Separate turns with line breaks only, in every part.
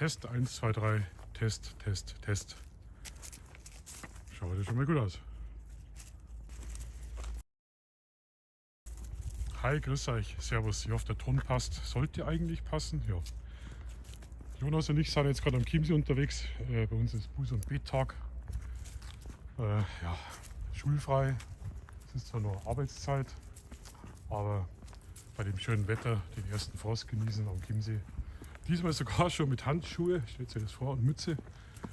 Test, 1, 2, 3, Test, Test, Test. Schaut ja schon mal gut aus. Hi, grüß euch, servus, ich hoffe der Ton passt, sollte eigentlich passen, ja. Jonas und ich sind jetzt gerade am Chiemsee unterwegs, bei uns ist Buß- und Bettag. Ja, schulfrei, es ist zwar noch Arbeitszeit, aber bei dem schönen Wetter den ersten Frost genießen am Chiemsee. Diesmal sogar schon mit Handschuhe, stellt euch das vor, und Mütze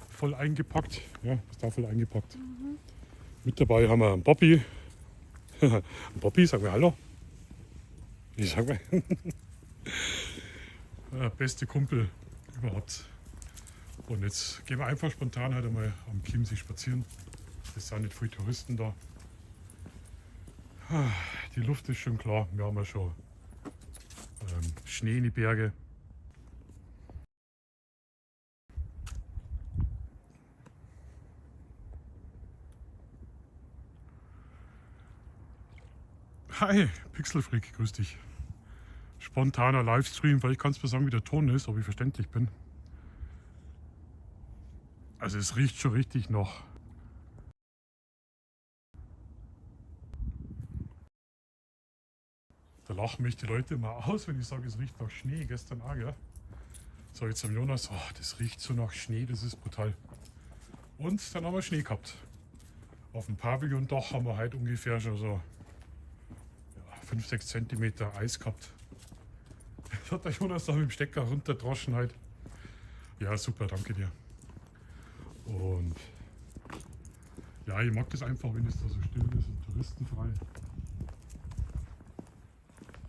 voll eingepackt. Ja, ist da voll eingepackt. Mit dabei haben wir einen Bobby. Ein Bobby, sag mal Hallo. Ich sag mal. Beste Kumpel überhaupt. Und jetzt gehen wir einfach spontan halt einmal am Chiemsee spazieren. Es sind nicht viele Touristen da. Die Luft ist schon klar. Wir haben ja schon Schnee in die Berge. Hi, Pixelfreak, grüß dich. Spontaner Livestream, weil ich kann es mir sagen, wie der Ton ist, ob ich verständlich bin. Also es riecht schon richtig noch. Da lachen mich die Leute immer aus, wenn ich sage, es riecht nach Schnee. Gestern auch, gell? So, jetzt am Jonas, oh, das riecht so nach Schnee, das ist brutal. Und dann haben wir Schnee gehabt. Auf dem Pavillondach haben wir heute ungefähr schon so 5-6 cm Eis gehabt. Das hat der Jonas da mit dem Stecker runterdroschen halt. Ja, super, danke dir. Und ja, ich mag das einfach, wenn es da so still ist und touristenfrei.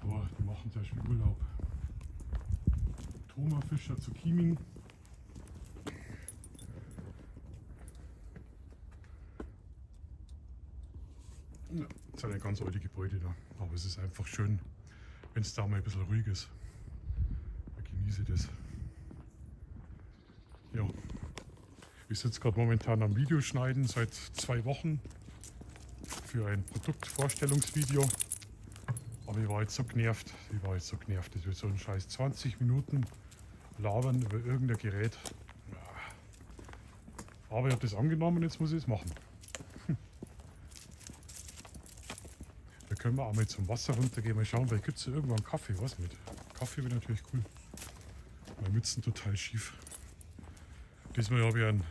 Boah, die machen sehr schön Urlaub. Thomas Fischer zu Chiemsee. Ja, das sind ja ganz alte Gebäude da, aber es ist einfach schön, wenn es da mal ein bisschen ruhig ist. Ich genieße das. Ja, ich sitze gerade momentan am Videoschneiden seit 2 Wochen für ein Produktvorstellungsvideo. Aber ich war jetzt so genervt, Das wird so ein scheiß 20 Minuten labern über irgendein Gerät. Aber ich habe das angenommen und jetzt muss ich es machen. Da können wir auch mal zum Wasser runtergehen, mal schauen, vielleicht gibt es irgendwo einen Kaffee, was mit. Kaffee wäre natürlich cool. Meine Mützen total schief. Diesmal habe ich einen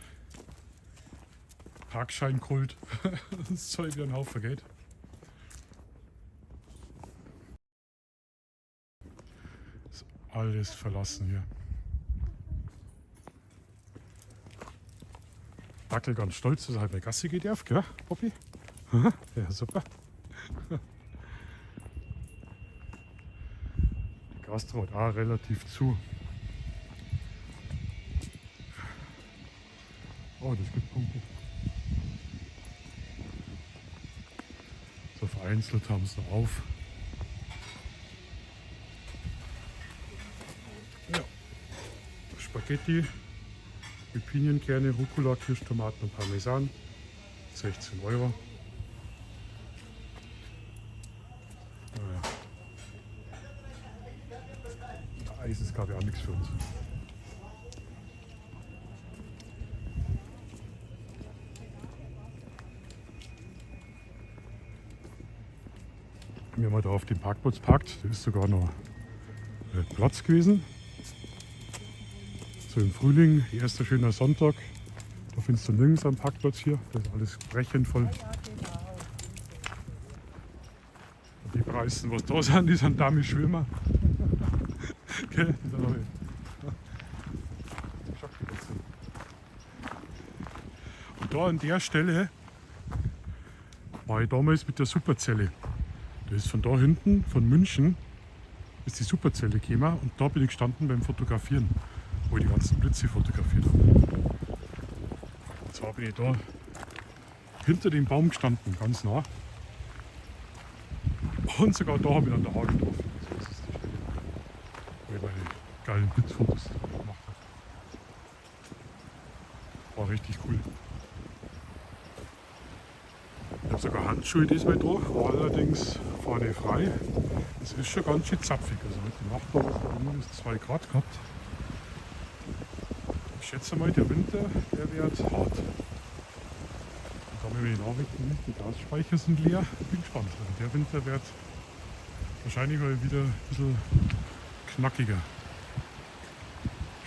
Parkschein geholt. Das soll wieder ein Haufen Geld. Ist alles verlassen hier. Dackel ganz stolz, dass er halt bei Gassi geht darf, gell, Bobby? Ja, super. Die Gastro hat auch relativ zu. Oh, das gibt Punkte. So vereinzelt haben sie noch auf. Ja. Spaghetti mit Pinienkerne, Rucola, Kirschtomaten und Parmesan. 16 €. Eis ist, glaube ich, auch nichts für uns. Wir haben da auf dem Parkplatz parkt, da ist sogar noch Platz gewesen. So im Frühling, erster schöner Sonntag, da findest du nirgends am Parkplatz hier, das ist alles brechend voll. Und die Preisen, was da sind, die sind damit Schwimmer. Okay, die sind alle. Und da an der Stelle war ich damals mit der Superzelle. Das ist von da hinten, von München, ist die Superzelle gekommen und da bin ich gestanden beim Fotografieren, wo ich die ganzen Blitze fotografiert habe. Und zwar bin ich da hinter dem Baum gestanden, ganz nah. Und sogar da habe ich dann der Haar getroffen. So ist es die Stelle, wo ich meine geilen Blitzfotos gemacht habe. War richtig cool. Ich habe sogar Handschuhe diesmal drauf, allerdings vorne frei. Es ist schon ganz schön zapfig. Also mit dem Nachtbau hat es minus 2 Grad gehabt. Ich schätze mal, der Winter, der wird hart. Da haben wir die Nachrichten, die Gasspeicher sind leer. Ich bin gespannt. Also der Winter wird wahrscheinlich mal wieder ein bisschen knackiger.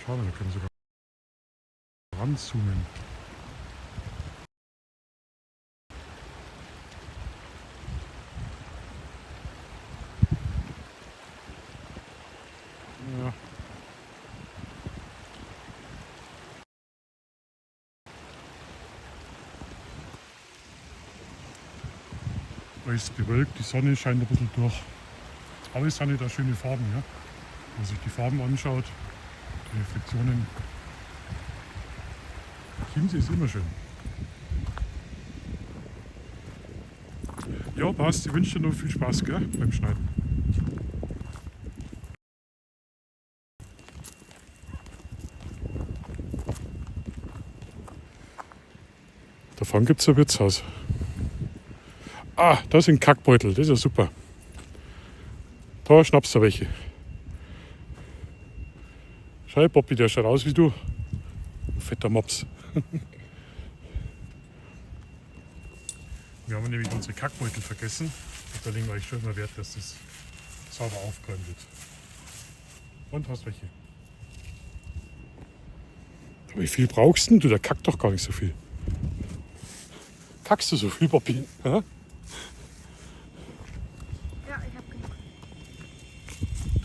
Schauen wir, da können wir sogar ranzoomen. Ja. Alles bewölkt, die Sonne scheint ein bisschen durch. Aber es sind nicht da schöne Farben, ja. Wenn man sich die Farben anschaut, die Reflexionen. Chiemsee ist immer schön. Ja, passt. Ich wünsche dir noch viel Spaß, gell, beim Schneiden. Davon gibt es ein Wirtshaus. Ah, da sind Kackbeutel, das ist ja super. Da schnappst du welche. Schau, Bobby, der schaut aus wie du. Fetter Mops. Wir haben nämlich unsere Kackbeutel vergessen. Und da legen wir eigentlich schon immer Wert, dass das sauber aufgeräumt wird. Und hast welche? Aber wie viel brauchst du? Der kackt doch gar nicht so viel. Kackst du so viel, Bobby? Ja?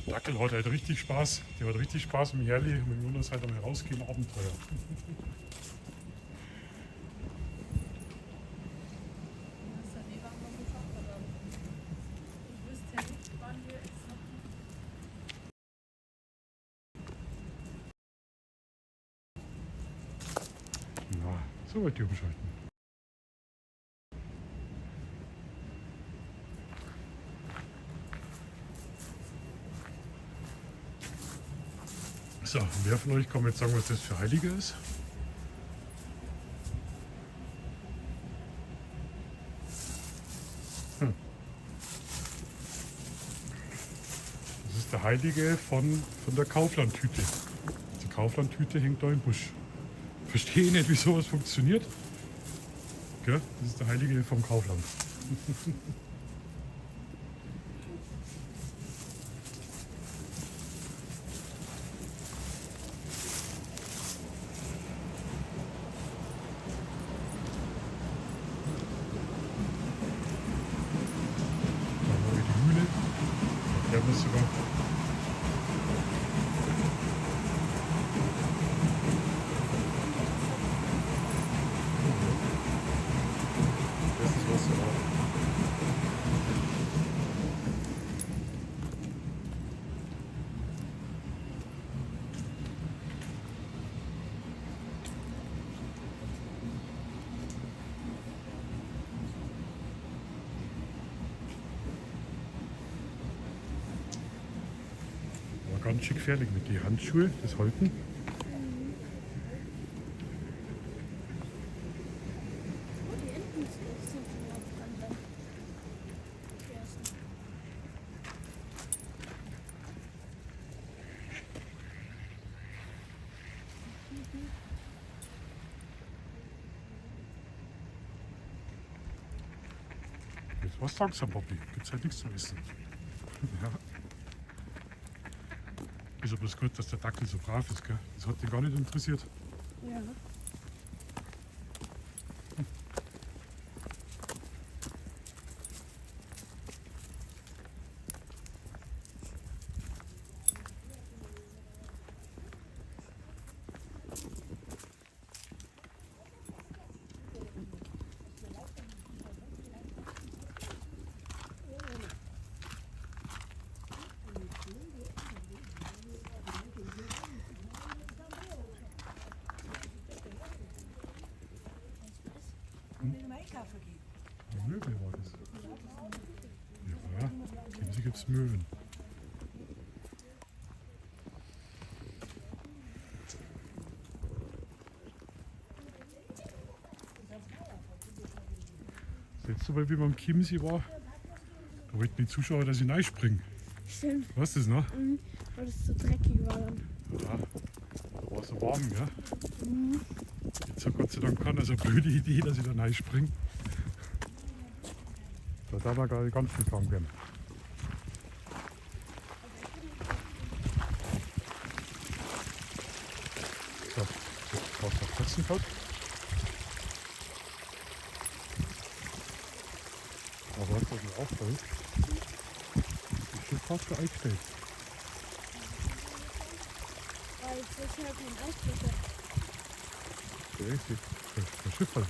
Dackel hat halt richtig Spaß. Der hat richtig Spaß mit Herrli, mit Jonas halt am Herausgehen, Abenteuer. Ja, so weit die umschalten. So, wer von euch kann mir jetzt sagen, was das für Heilige ist? Das ist der Heilige von der Kauflandtüte. Die Kauflandtüte hängt da im Busch. Verstehe nicht, wie sowas funktioniert. Gell? Das ist der Heilige vom Kaufland. Ganz schön gefährlich mit den Handschuhen, das halten. Jetzt was sagst du, Bobby? Gibt's halt nichts zu essen. Ja. Ist aber gut, dass der Dackel so brav ist, gell? Das hat dich gar nicht interessiert.
Ja.
Möbel war das. Ja, Chiemsee gibt es Möwen. Das letzte Mal, wie wir am Chiemsee war, da wollten die Zuschauer, dass ich reinspringen.
Stimmt.
Was ist das noch?
Weil es so dreckig war dann.
Ja. Da war so warm, ja? Jetzt hat Gott sei Dank keiner so eine blöde Idee, dass ich da reinspringe. Da darf man gar nicht ganz viel krank werden. So, jetzt brauchst du noch Katzenkaut. Aber was mir auffällt, das Schiff hast du eingestellt.
Weil ich das ja kein Ausdruck.
Der ist das Schiff halt.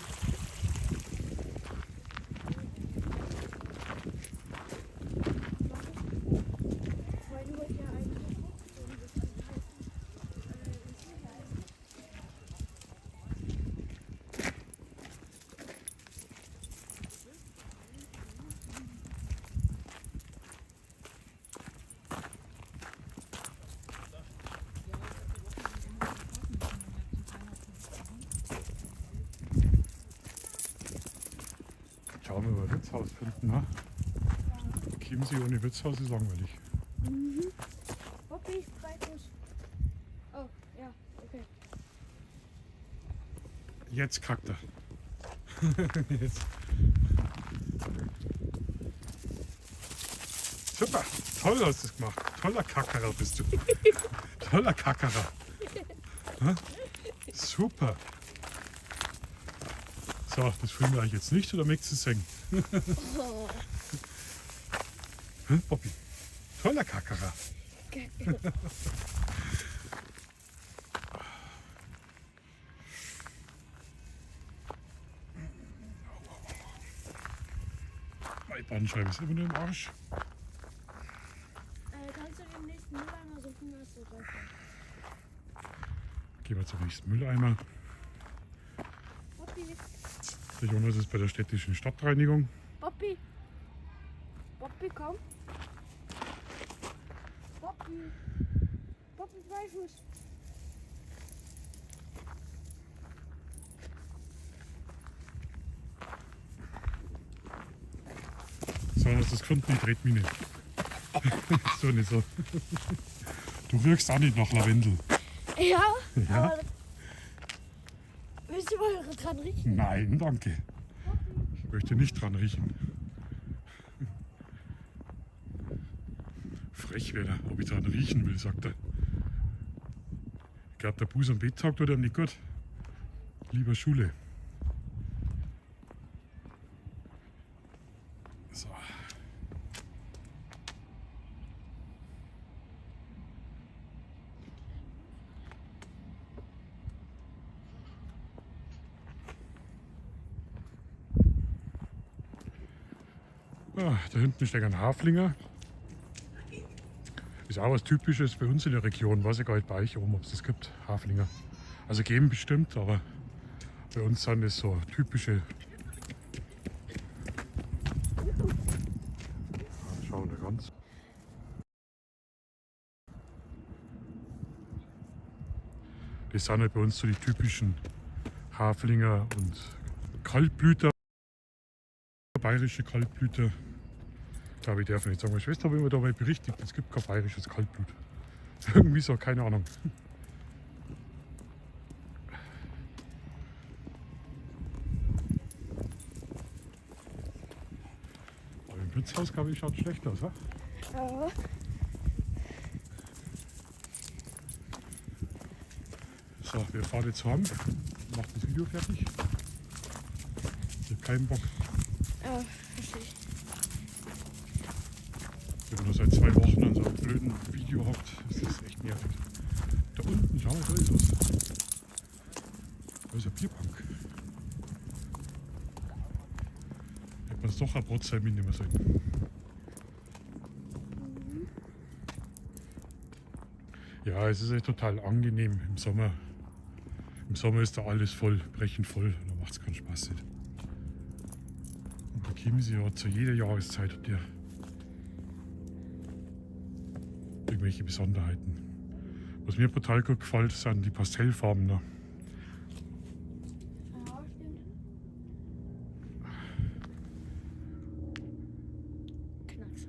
Schauen wir mal, Wirtshaus finden. Ne? Chiemsee ohne Wirtshaus ist langweilig.
Bobby, Freifuß. Oh, ja, okay.
Jetzt kackt er. Jetzt. Super, toll hast du es gemacht. Toller Kackerer bist du. Toller Kackerer. Super. So, das filmen wir euch jetzt nicht, oder möchtest du es singen?
Oh.
Bobby, toller Kackerer. Meine Bandscheibe ist immer nur im Arsch.
Kannst du den nächsten Mülleimer suchen, was du drauf hast?
Gehen wir zum nächsten Mülleimer.
Bobby,
Der Jonas ist bei der städtischen Stadtreinigung.
Bobby. Bobby, komm. Bobby. Bobby, Freifuß.
So, hast du das gefunden? Die dreht mich nicht. So nicht so. Du riechst auch nicht nach Lavendel.
Ja,
Ja?
aber willst du mal dran riechen?
Nein, danke. Ich möchte nicht dran riechen. Frech wäre er, ob ich dran riechen will, sagt er. Ich glaube, der Buß- und Bett-Tag tut ihm nicht gut. Lieber Schule. So. Ah, da hinten steht ein Haflinger. Ist auch was Typisches bei uns in der Region. Weiß ich gar nicht bei euch oben, ob es das gibt, Haflinger. Also geben bestimmt, aber bei uns sind das so typische. Schauen wir ganz. Das sind halt bei uns so die typischen Haflinger und Kaltblüter. Bayerische Kaltblüter. Ich glaube, ich darf nicht sagen. Meine Schwester hat mir dabei berichtet, es gibt kein bayerisches Kaltblut. Irgendwie so, keine Ahnung. Aber im Wirtshaus, glaube ich, schaut schlecht aus, wa?
Ja.
So, wir fahren jetzt heim. Macht das Video fertig. Ich habe keinen Bock.
Ja, verstehe ich.
Wenn man nur seit 2 Wochen an so einem blöden Video hockt, ist das echt nervig. Da unten, schau mal, da ist was. Da ist eine Bierbank. Hätte man es doch ein Brotzeit mitnehmen sollen. Ja, es ist echt total angenehm im Sommer. Im Sommer ist da alles voll, brechend voll. Da macht es keinen Spaß nicht. Und der Chiemsee hat zu jeder Jahreszeit hat der irgendwelche Besonderheiten. Was mir brutal gut gefällt, sind die Pastellfarben. Ne?
Ja, stimmt. Knacks.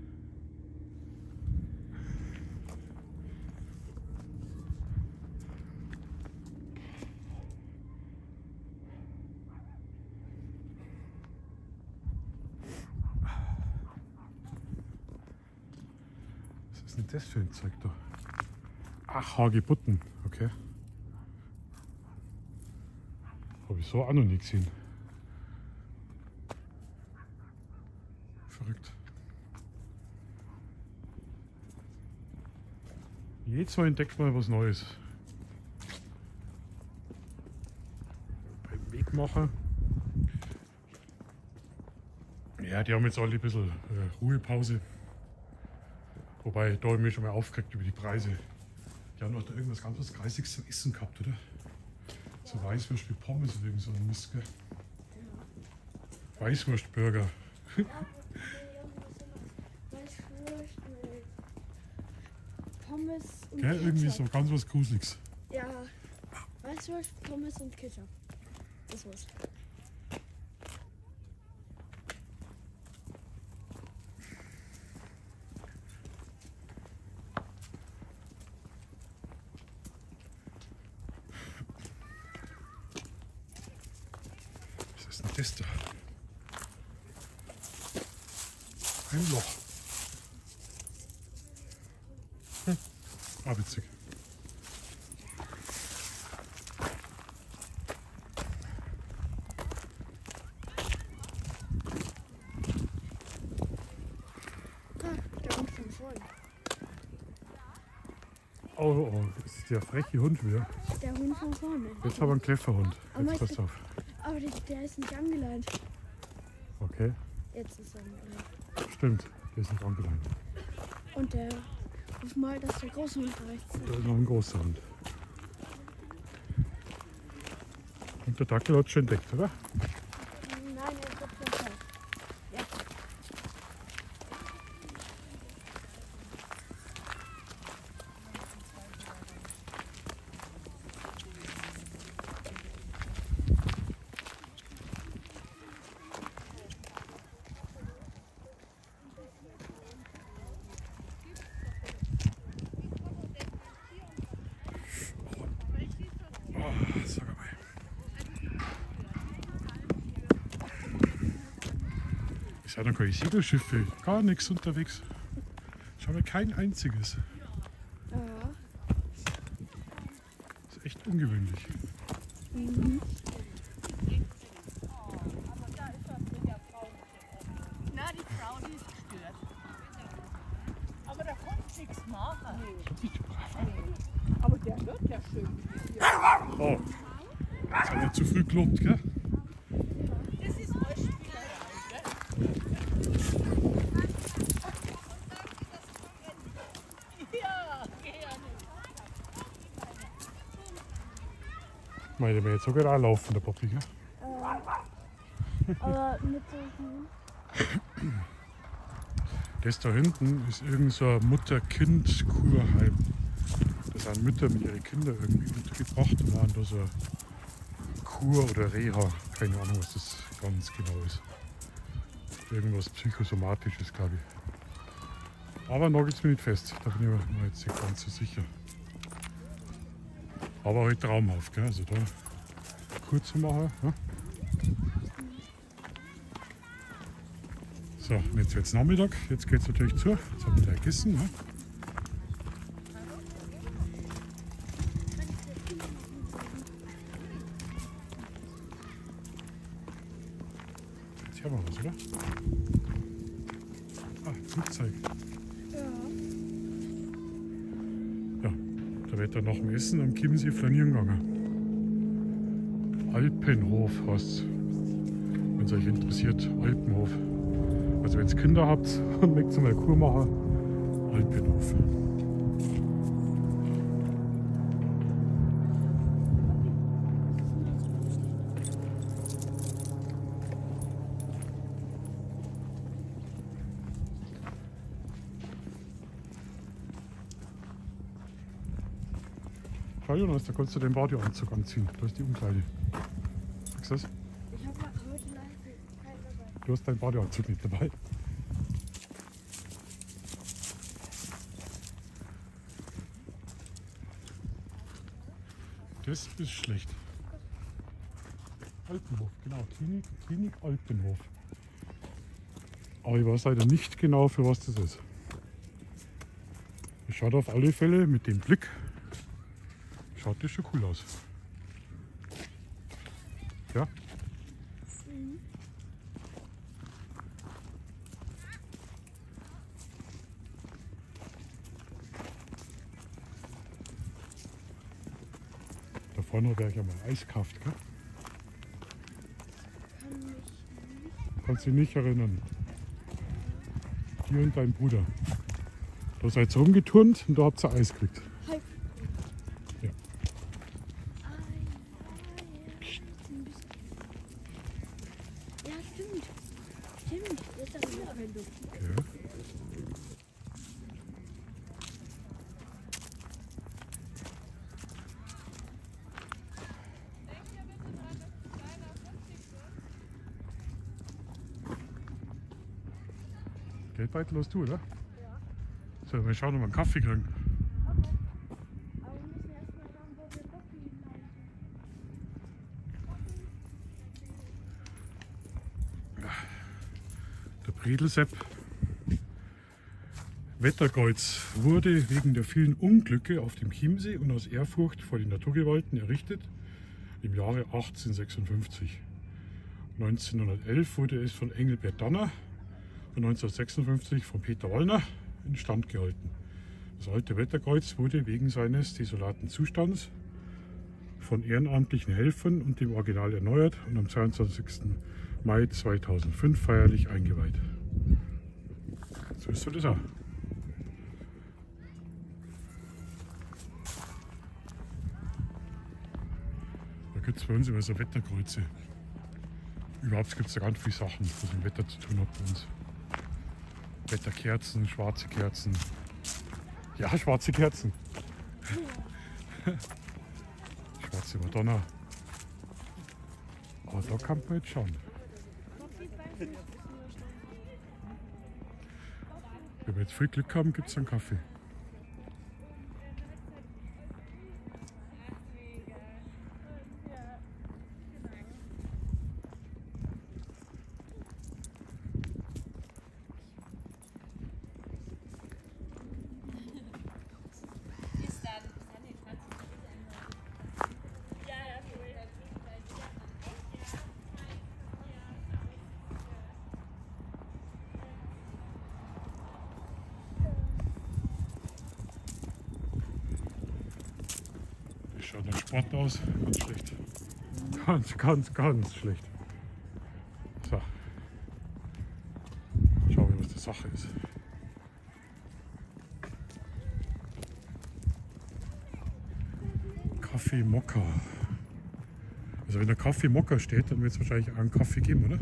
Was ist denn das für ein Zeug da? Ach, Hagebutten, okay. Habe ich so auch noch nie gesehen. Verrückt. Jedes Mal entdeckt man was Neues. Beim Wegmacher. Ja, die haben jetzt alle ein bisschen Ruhepause. Wobei, da habe ich mich schon mal aufgeregt über die Preise. Die haben doch da irgendwas ganz was Kreisiges zum Essen gehabt, oder? So Weißwurst wie Pommes oder irgend so ein Mist, gell? Weißwurstburger.
Weißwurst mit Pommes und
Gell, irgendwie
Ketchup.
so ganz was Gruseliges.
Ja, Weißwurst, Pommes und Ketchup. Das war's.
Was ist denn das da? Ein Loch. Ah, witzig.
Der Hund von vorne.
Oh, das ist der freche Hund wieder.
Der Hund von vorne.
Jetzt haben wir einen Kläfferhund.
Aber
Jetzt pass auf.
Aber der ist nicht angeleint.
Okay,
Jetzt ist er angeleint.
stimmt. Der ist nicht angeleint.
Und der, hoff mal, dass der große Hund rechts
Da
ist.
ist noch ein großer Hund. Und der Dackel hat schon entdeckt, oder?
Nein, er ist auf jeden Fall. Ja.
Oh, sag mal. Es sind noch keine Segelschiffe, gar nichts unterwegs. Schau mal, kein einziges.
Ja.
Das ist echt ungewöhnlich.
Mhm.
Na, die Frau, die ist gestört. Aber da kommt nichts machen. Aber der wird ja schön.
Oh, jetzt haben wir zu früh gelobt, gell?
Das ist euch Spielerei, gell? Ja, gerne.
Meine wir jetzt sogar auch laufen, der Poppy, gell?
Aber mit solchen.
Das da hinten ist irgend so ein Mutter-Kind-Kurheim. Da sind Mütter mit ihren Kindern irgendwie untergebracht und haben da so eine Kur oder Reha. Keine Ahnung, was das ganz genau ist. Irgendwas Psychosomatisches, glaube ich. Aber nagelt es mir nicht fest. Da bin ich mir jetzt nicht ganz so sicher. Aber halt traumhaft, gell? Also da kurz zu machen. Ne? So, und jetzt wird es Nachmittag. Jetzt geht es natürlich zu. Jetzt haben wir gleich gegessen. Ne? Jetzt haben wir was, oder? Ah, Flugzeug.
Ja.
Ja, da wird dann nach dem Essen am Chiemsee flanieren gegangen. Alpenhof heißt es. Wenn es euch interessiert, Alpenhof. Also wenn ihr Kinder habt und möchtet mal eine Kur machen, Alpenhof. Schau Jonas, da kannst du den Badeanzug anziehen. Da ist die Umkleide. Siehst du das?
Ich habe heute leider keinen dabei.
Du hast deinen Badeanzug nicht dabei. Das ist schlecht. Alpenhof, genau. Klinik Alpenhof. Aber ich weiß leider nicht genau, für was das ist. Das schaut auf alle Fälle mit dem Blick, schaut das schon cool aus. Ja. Da vorne habe ich ja mal Eis gekauft, gell? Kannst dich nicht erinnern. Dir und dein Bruder. Da seid ihr rumgeturnt und da habt ihr Eis gekriegt. Ja.
Ja, stimmt. Stimmt. Das ist aber wieder ein Luft.
Okay. Geldbeutel hast du, oder?
Ja.
So, wir schauen, ob wir einen Kaffee kriegen.
Okay. Aber wir müssen erstmal schauen, wo wir Kaffee hinhalten.
Der Bredelsepp. Wetterkreuz wurde wegen der vielen Unglücke auf dem Chiemsee und aus Ehrfurcht vor den Naturgewalten errichtet im Jahre 1856. 1911 wurde es von Engelbert Danner und 1956 von Peter Wallner instand gehalten. Das alte Wetterkreuz wurde wegen seines desolaten Zustands von ehrenamtlichen Helfern und dem Original erneuert und am 22. Mai 2005 feierlich eingeweiht. So ist das auch. Da gibt es bei uns immer so Wetterkreuze. Überhaupt gibt es da ganz viele Sachen, was mit Wetter zu tun hat bei uns. Wetterkerzen, schwarze Kerzen. Ja, schwarze Kerzen. Schwarze Madonna. Aber da kann man jetzt schauen. Wenn wir jetzt viel Glück haben, gibt es einen Kaffee. Schaut nach Sport aus, ganz schlecht. Ganz schlecht. So. Schauen wir, was die Sache ist. Kaffee Mokka. Also wenn der Kaffee Mokka steht, dann wird es wahrscheinlich auch einen Kaffee geben, oder?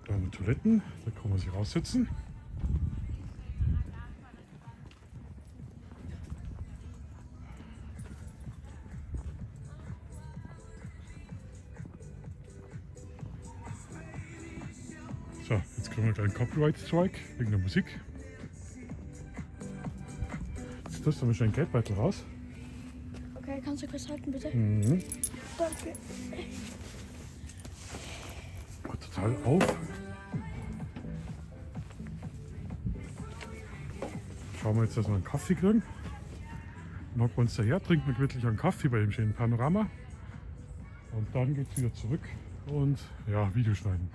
Da haben wir Toiletten, da kann man sich raussetzen. So, jetzt kriegen wir gleich einen Copyright-Strike wegen der Musik. Jetzt tust du mal schnell einen Geldbeutel raus.
Okay, kannst du kurz halten, bitte?
Mhm.
Danke.
Oh, total auf. Schauen wir jetzt, dass wir einen Kaffee kriegen. Dann hocken wir uns daher, trinken wir wirklich einen Kaffee bei dem schönen Panorama. Und dann geht es wieder zurück und ja, Video schneiden.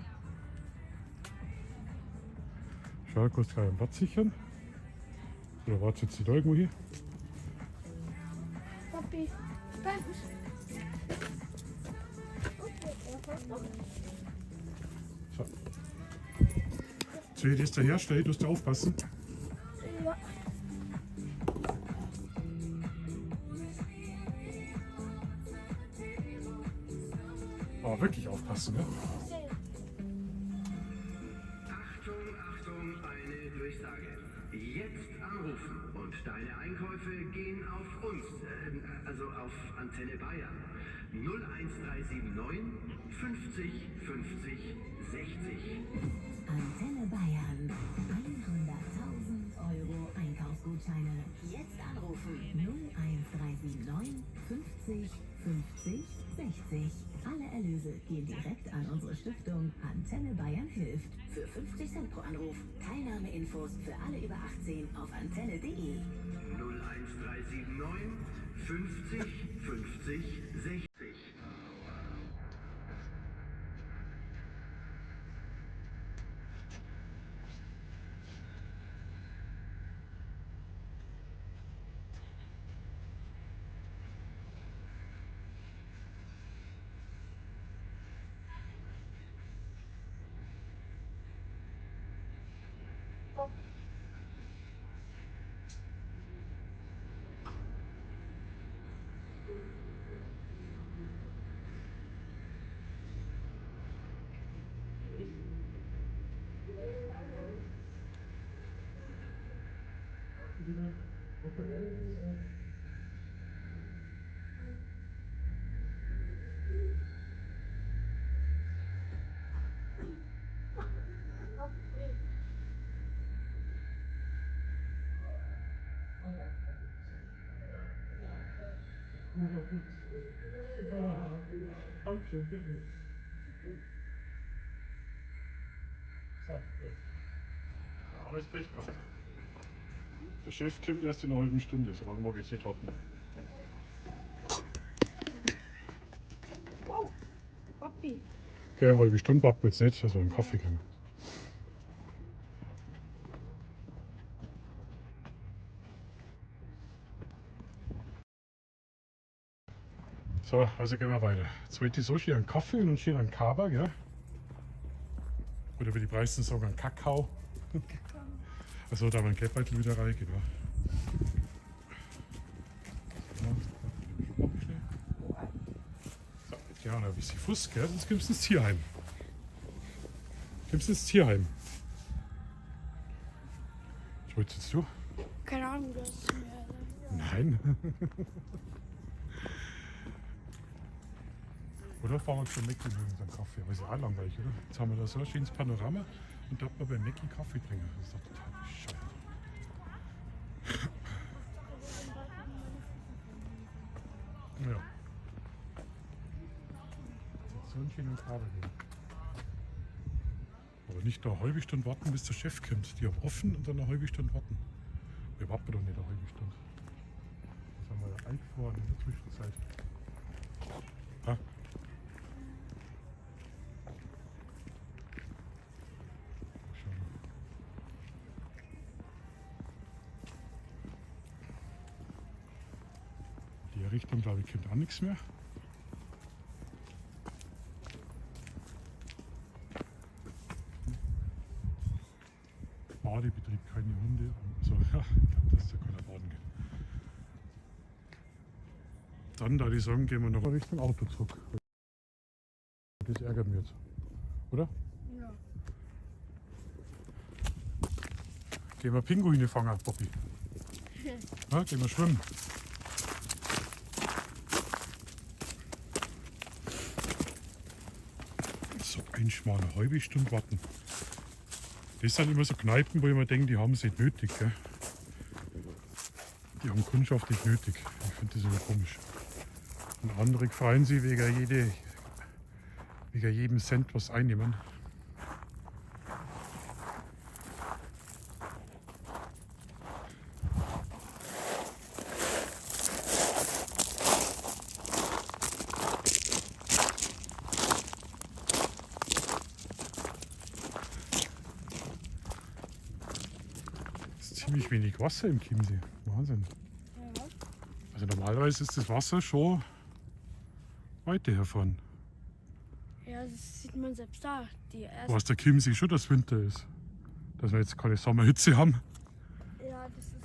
Schau, kurz gleich einen Platz sichern. Oder wartet jetzt da irgendwo hier?
Papi, beim.
So. Soll ich das da herstellen? Du musst da aufpassen.
Ja.
Aber wirklich aufpassen, ne?
Achtung, eine Durchsage. Jetzt anrufen und deine Einkäufe gehen auf uns, also auf Antenne Bayern. 01379 50 50 60.
Antenne Bayern. 100.000 € Einkaufsgutscheine. Jetzt anrufen. 01379 50 50 60. Alle Erlöse gehen direkt an unsere Stiftung Antenne Bayern hilft. Für 50 Cent pro Anruf. Teilnahmeinfos für alle über 18 auf antenne.de.
01379 50 50 60.
Alles Pech gehabt. Der Chef kommt erst in einer halben Stunde, so lange mag ich jetzt nicht warten.
Papi.
Okay, eine halbe Stunde warten wir jetzt nicht, also einen Kaffee kriegen. So, also gehen wir weiter. Jetzt wollte ich so schön einen Kaffee und dann steht ein Kaba, gell? Oder wie die Preisen sagen, ein Kakao. Also da haben wir ein Geldbeutel wieder rein, genau. So, ja, noch ein bisschen Fuß, gell? Sonst kommst du ins Tierheim. Kommst du ins Tierheim. Was wolltest jetzt du?
Keine Ahnung, du hast es mir.
Nein. Oder fahren wir zum Mäcki mit unserem Kaffee? Aber ist ja auch langweilig, oder? Jetzt haben wir da so ein schönes Panorama und dort mal beim Mäcki Kaffee trinken. Das ist doch total bescheuert. Ja. Jetzt so einen schönen Kabel geben. Aber nicht noch eine halbe Stunde warten, bis der Chef kommt. Die haben offen und dann eine halbe Stunde warten. Wir warten doch nicht eine halbe Stunde. Das haben wir ja eingefroren in der Zwischenzeit. Ha? In die Richtung, glaube ich, kommt auch nichts mehr. Badebetrieb, keine Hunde. Also, ja, ich glaube, dass da keiner baden geht. Dann, da die sagen, gehen wir noch Richtung Auto zurück. Das ärgert mich jetzt. Oder?
Ja.
Gehen wir Pinguine fangen, Bobby. Ja, gehen wir schwimmen. So einschmal eine halbe Stunde warten. Das sind immer so Kneipen, wo ich mir denke, die haben es nicht nötig. Gell? Die haben Kundschaft nicht nötig. Ich finde das immer komisch. Und andere freuen sich wegen jedem Cent was einnehmen. Ziemlich wenig Wasser im Chiemsee. Wahnsinn.
Ja.
Also normalerweise ist das Wasser schon weiter hervon.
Ja, das sieht man selbst da. Die erste.
Was der Chiemsee schon das Winter ist. Dass wir jetzt keine Sommerhitze haben.
Ja, das ist.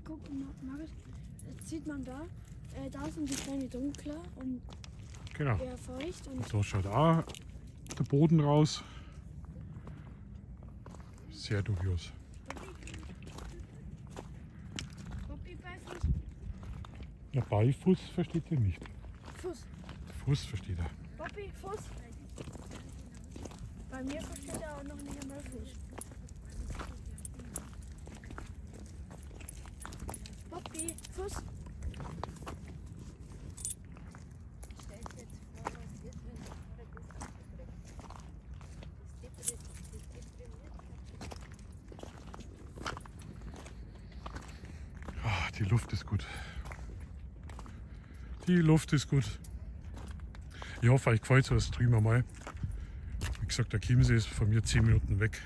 Guck mal, Markus, jetzt sieht man da. Da sind die Steine dunkler und
Genau.
eher feucht. Und
Da schaut auch der Boden raus. Sehr dubios.
Papi, Beifuß.
Ja, Beifuß versteht er nicht.
Fuß.
Fuß versteht er.
Papi, Fuß. Bei mir versteht er auch noch nicht einmal Fuß. Papi, Fuß.
die Luft ist gut. Die Luft ist gut. Ich hoffe, euch gefällt so das Stream einmal. Wie gesagt, der Chiemsee ist von mir 10 Minuten weg.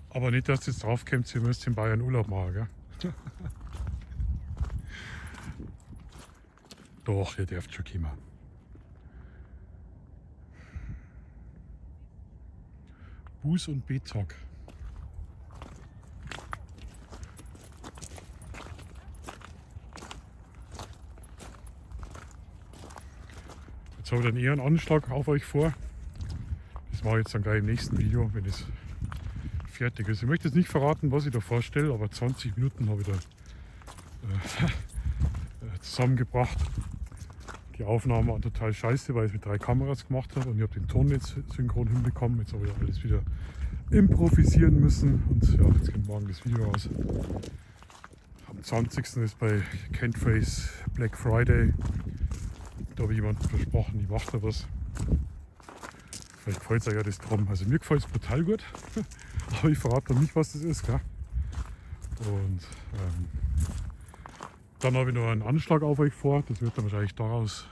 Aber nicht, dass ihr jetzt drauf kommt, ihr müsst in Bayern Urlaub machen, gell? Doch, ihr dürft schon kommen. Buß- und B-Tag. Jetzt habe ich dann eher einen Anschlag auf euch vor. Das mache ich jetzt dann gleich im nächsten Video, wenn es fertig ist. Ich möchte jetzt nicht verraten, was ich da vorstelle, aber 20 Minuten habe ich da zusammengebracht. Die Aufnahmen waren total scheiße, weil ich mit 3 Kameras gemacht habe und ich habe den Ton nicht synchron hinbekommen. Jetzt habe ich alles wieder improvisieren müssen und ja, jetzt kommt morgen das Video raus. Am 20. ist bei Kentface Black Friday. Da habe ich jemandem versprochen, ich mache da was. Vielleicht gefällt es euch ja das drum. Also mir gefällt es brutal gut, aber ich verrate noch nicht, was das ist. Gell? Und dann habe ich noch einen Anschlag auf euch vor. Das wird dann wahrscheinlich daraus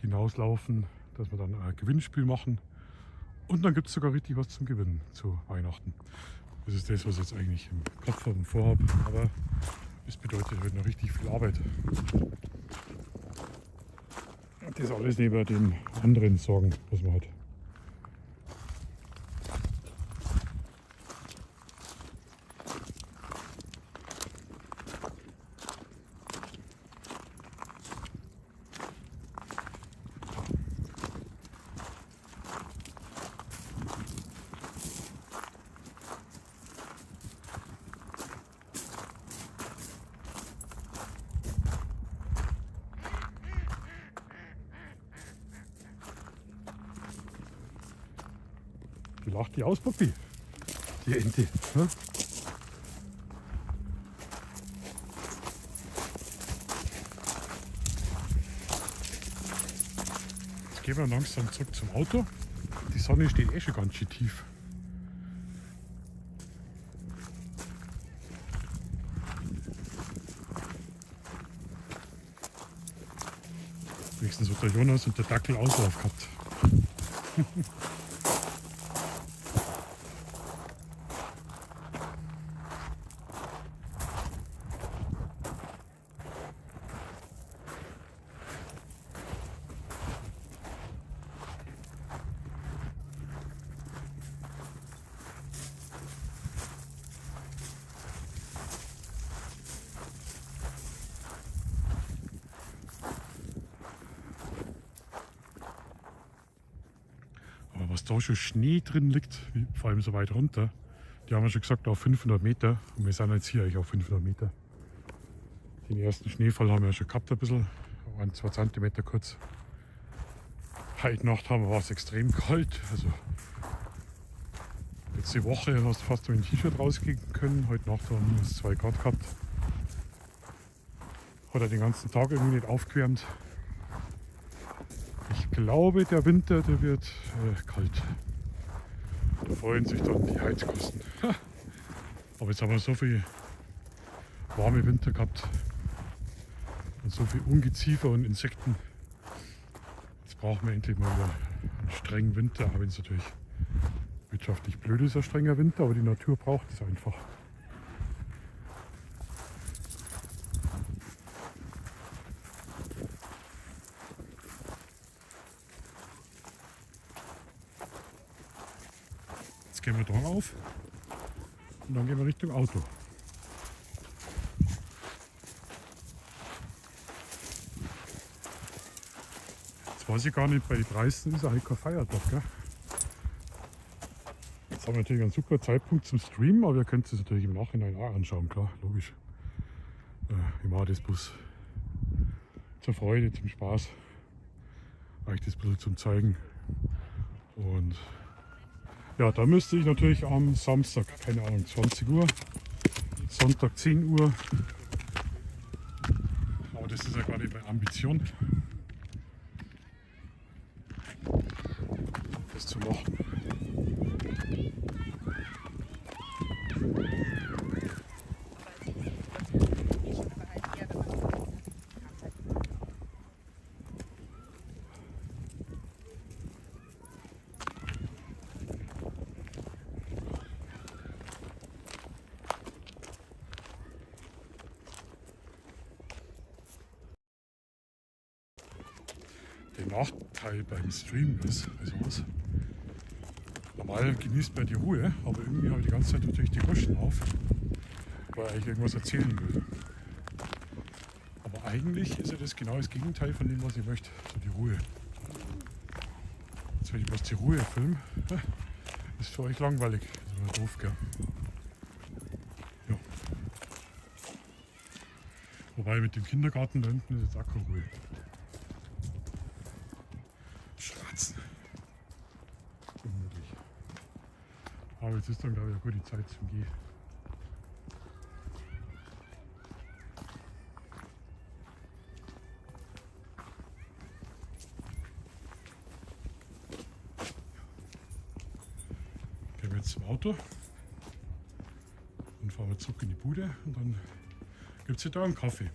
hinauslaufen, dass wir dann ein Gewinnspiel machen. Und dann gibt es sogar richtig was zum Gewinnen zu Weihnachten. Das ist das, was ich jetzt eigentlich im Kopf habe und vorhabe. Aber das bedeutet halt noch richtig viel Arbeit. Das alles neben den anderen Sorgen, was man hat. Die lacht die aus, Papi. Die Ente. Ne? Jetzt gehen wir langsam zurück zum Auto. Die Sonne steht eh schon ganz schön tief. Wenigstens hat der Jonas und der Dackel Auslauf gehabt. Was da schon Schnee drin liegt, vor allem so weit runter, die haben wir schon gesagt auf 500 Meter und wir sind jetzt hier eigentlich auf 500 Meter. Den ersten Schneefall haben wir ja schon gehabt, ein bisschen, 1-2 Zentimeter kurz. Heute Nacht war es extrem kalt, also letzte Woche hast du fast mit dem T-Shirt rausgehen können, heute Nacht haben wir -2 Grad gehabt. Hat er den ganzen Tag irgendwie nicht aufgewärmt. Ich glaube, der Winter, der wird kalt. Da freuen sich dann die Heizkosten. Aber jetzt haben wir so viel warme Winter gehabt und so viel Ungeziefer und Insekten. Jetzt brauchen wir endlich mal wieder einen strengen Winter, auch wenn es natürlich wirtschaftlich blöd ist, ein strenger Winter, aber die Natur braucht es einfach. Gehen wir da auf und dann gehen wir Richtung Auto. Jetzt weiß ich gar nicht, bei den Preisen ist ja halt kein Feiertag. Gell? Jetzt haben wir natürlich einen super Zeitpunkt zum Streamen, aber ihr könnt es natürlich im Nachhinein auch anschauen, klar, logisch. Ich mache das bloß zur Freude, zum Spaß, euch das ein bisschen zum Zeigen. Und ja, da müsste ich natürlich am Samstag, keine Ahnung, 20 Uhr, Sonntag 10 Uhr, aber das ist ja gar nicht meine Ambition, das zu machen. Nachteil beim Streamen ist. Also was? Normal genießt man die Ruhe, aber irgendwie habe ich die ganze Zeit natürlich die Goschen auf, weil ich eigentlich irgendwas erzählen will. Aber eigentlich ist ja das genau das Gegenteil von dem, was ich möchte. So die Ruhe. Jetzt, wenn ich was die Ruhe filme, ist für euch langweilig. Das wäre doof, gell? Ja. Wobei mit dem Kindergarten da hinten ist jetzt auch keine Ruhe. Schratzen. Unmöglich. Aber jetzt ist dann, glaube ich, eine gute Zeit zum Gehen. Gehen wir jetzt zum Auto und fahren wir zurück in die Bude und dann gibt es hier da einen Kaffee.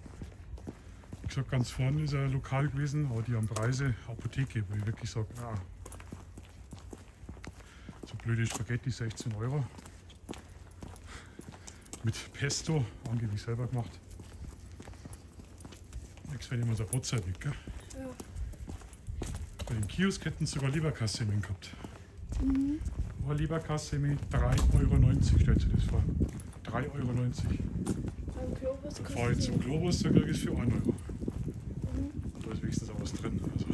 Wie gesagt, ganz vorne ist ein Lokal gewesen, aber die haben Preise, Apotheke, wo ich wirklich sage, ja, so blöde Spaghetti, 16 €. Mit Pesto, angeblich selber gemacht. Nichts, wenn ich mal so Brotzeit weg, gell?
Ja.
Bei den Kiosk hätten sie sogar Leberkassemmel gehabt. Aber Leberkassemmel 3,90 € stellt sich das vor. 3,90 €.
Beim Globus
Da fahre ich zum Globus, da kriege ich es für 1 €. Und da ist wenigstens auch was drin. Also.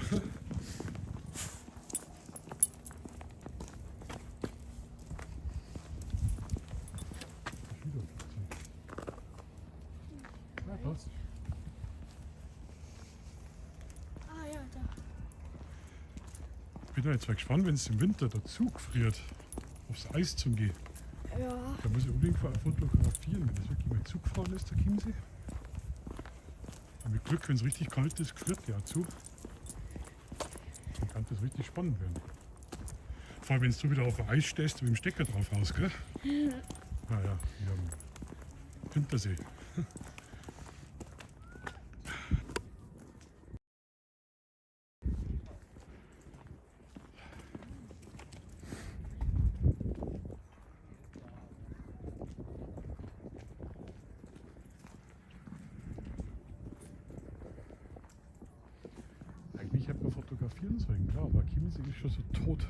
Ja, passt.
Ah ja, da.
Ich bin ja jetzt mal gespannt, wenn es im Winter der Zug friert, aufs Eis zu gehen.
Ja.
Da muss ich unbedingt fotografieren, wenn das wirklich mal Zug fahren ist, der Chiemsee. Und mit Glück, wenn es richtig kalt ist, friert der zu. Dann kann das richtig spannend werden. Vor allem, wenn du wieder auf dem Eis stehst und mit dem Stecker drauf haust, gell? Naja, wir haben Hintersee. Eigentlich hätte man fotografieren sollen, klar, aber Chiemsee ist schon so tot.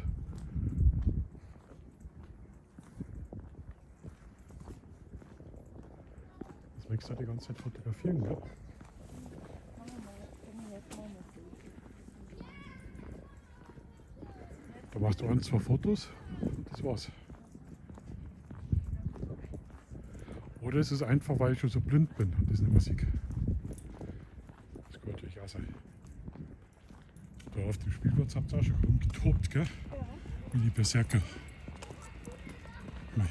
Das möchtest du die ganze Zeit fotografieren, gell? Da machst du 1, 2 Fotos, das war's. Oder ist es einfach, weil ich schon so blind bin und das nicht mehr sehe. Das kann natürlich auch sein. Da auf dem Spielplatz habt ihr auch schon rumgetobt, gell?
Ja.
Wie die Berserker. Nein.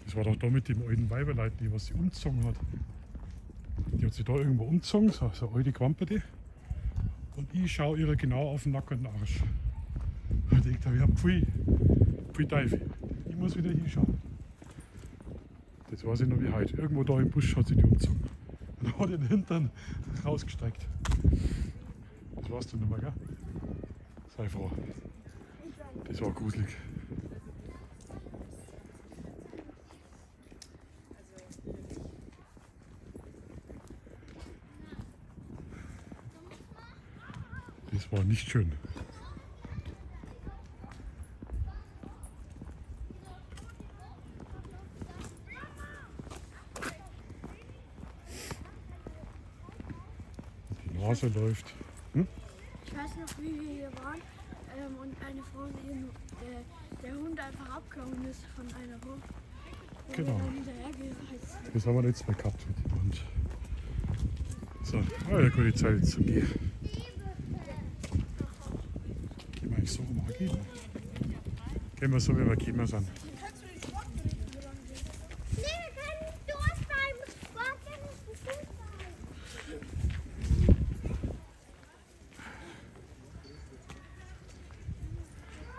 Das war doch da mit dem alten Weiberleid, die was sie umgezogen hat. Die hat sich da irgendwo umgezogen, so eine alte Quamperte. Und ich schaue ihr genau auf den Nacken und den Arsch. Und ich denke, ja, pfui Teufel. Ich muss wieder hinschauen. Das weiß ich noch wie heute. Irgendwo da im Busch hat sie die umgezogen. Und hat den Hintern rausgestreckt. Das weißt du nicht mehr, gell? Sei froh. Das war gruselig. Das war nicht schön. Die Nase läuft. Hm?
Ich weiß noch, wie wir hier waren und eine Frau, der Hund einfach abgehauen ist von einer Frau. Und
Genau.
wir dann hinterhergeheizt sind.
Das haben wir letztes Mal gehabt mit dem Hund. So, ja, gute Zeit jetzt zum Gehen. Gehen wir eigentlich so rum angehen? Gehen wir so, wie wir gehen sind.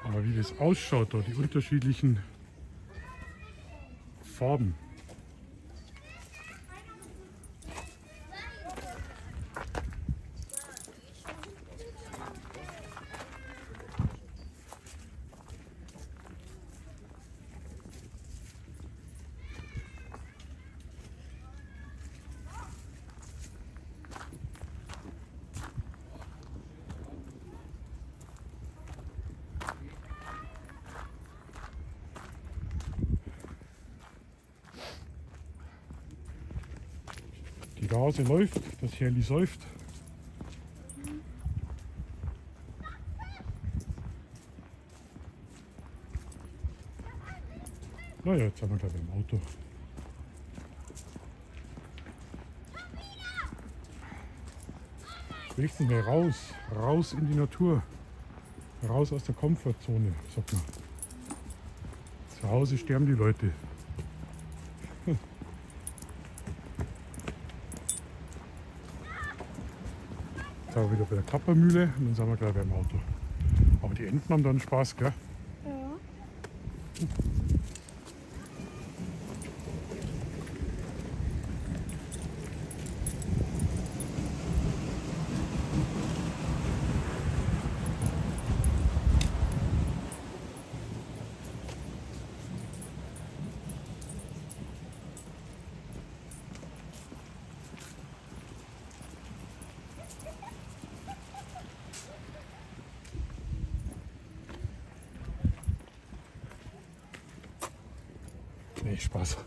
Aber wie das ausschaut, da die unterschiedlichen Farben. Der Hase läuft, das Herrli säuft. Naja, jetzt sind wir gleich im Auto. Wenigstens mal raus in die Natur. Raus aus der Komfortzone, sagt man. Zu Hause sterben die Leute. Jetzt sind wir wieder bei der Klappermühle und dann sind wir gleich beim Auto. Aber die Enten haben dann Spaß, gell?
Ja.
Nee, Spaß.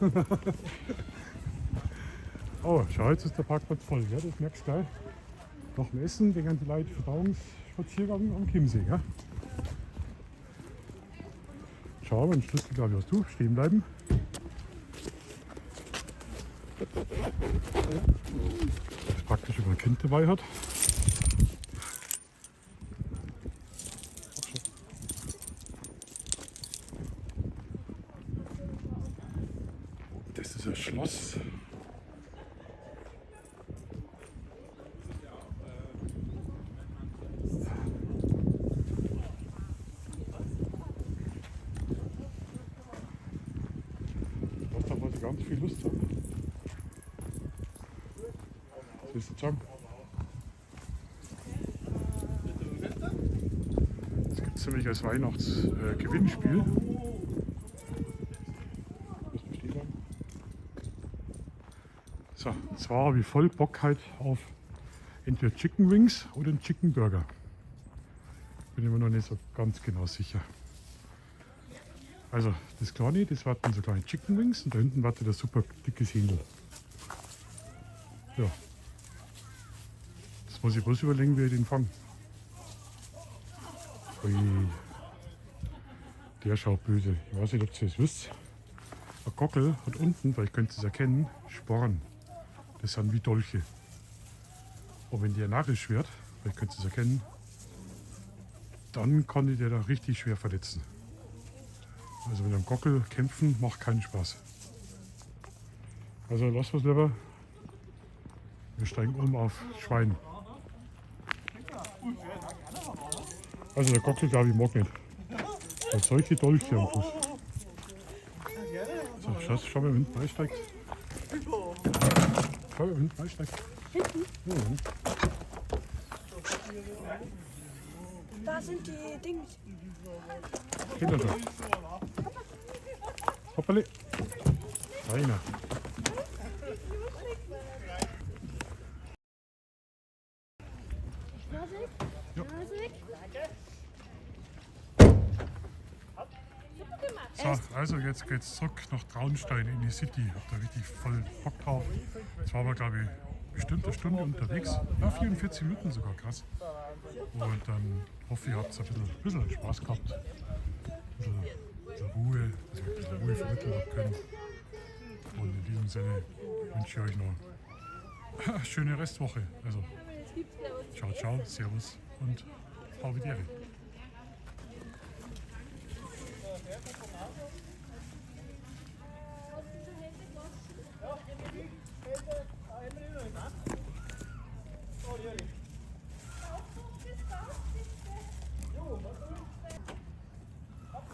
Oh, schau, jetzt ist der Parkplatz voll, ja, das merkst du gleich. Nach dem Essen, den ganzen Leute Verdauungsspaziergang am Chiemsee. Ja? Schau, beim Schlüssel, glaube ich, hast du stehen bleiben. Das ist praktisch, wenn man ein Kind dabei hat. Das ist ein Schloss. Da wollte ich ganz viel Lust haben. Was willst du sagen? Das gibt es nämlich als Weihnachtsgewinnspiel. So, und zwar habe ich voll Bock halt auf entweder Chicken Wings oder einen Chicken Burger. Bin ich mir noch nicht so ganz genau sicher. Also das kleine, das warten so kleine Chicken Wings und da hinten wartet das super dickes Händel. Ja. Jetzt muss ich bloß überlegen, wie ich den fange. Ui. Der schaut böse. Ich weiß nicht, ob ihr es wisst. Der Gockel hat unten, vielleicht könnt ihr es erkennen, Sporen. Das sind wie Dolche. Und wenn der narrisch wird, vielleicht könnt ihr es erkennen, dann kann ich der da richtig schwer verletzen. Also mit einem Gockel kämpfen macht keinen Spaß. Also lassen wir es lieber. Wir steigen um auf Schwein. Also der Gockel, glaube ich, mag nicht. Er hat solche Dolche am Fuß. So, schau mal, wenn hinten einsteigt. Schau mal, wenn hinten einsteigt.
Hinten?
Ja.
Da sind die Dings.
Kinder schon. Hoppali. Einer. Ja. So, also jetzt geht's zurück nach Traunstein in die City. Ich hab da richtig voll Bock drauf. Jetzt waren wir, glaube ich, bestimmt eine Stunde unterwegs. Ja, 44 Minuten sogar, krass. Und dann hoffe ich, ihr habt ein bisschen Spaß gehabt. Ein bisschen Ruhe, dass wir ein bisschen Ruhe vermitteln haben können. Und in diesem Sinne wünsche ich euch noch eine schöne Restwoche. Also, ciao, ciao, servus und auf Wiedersehen.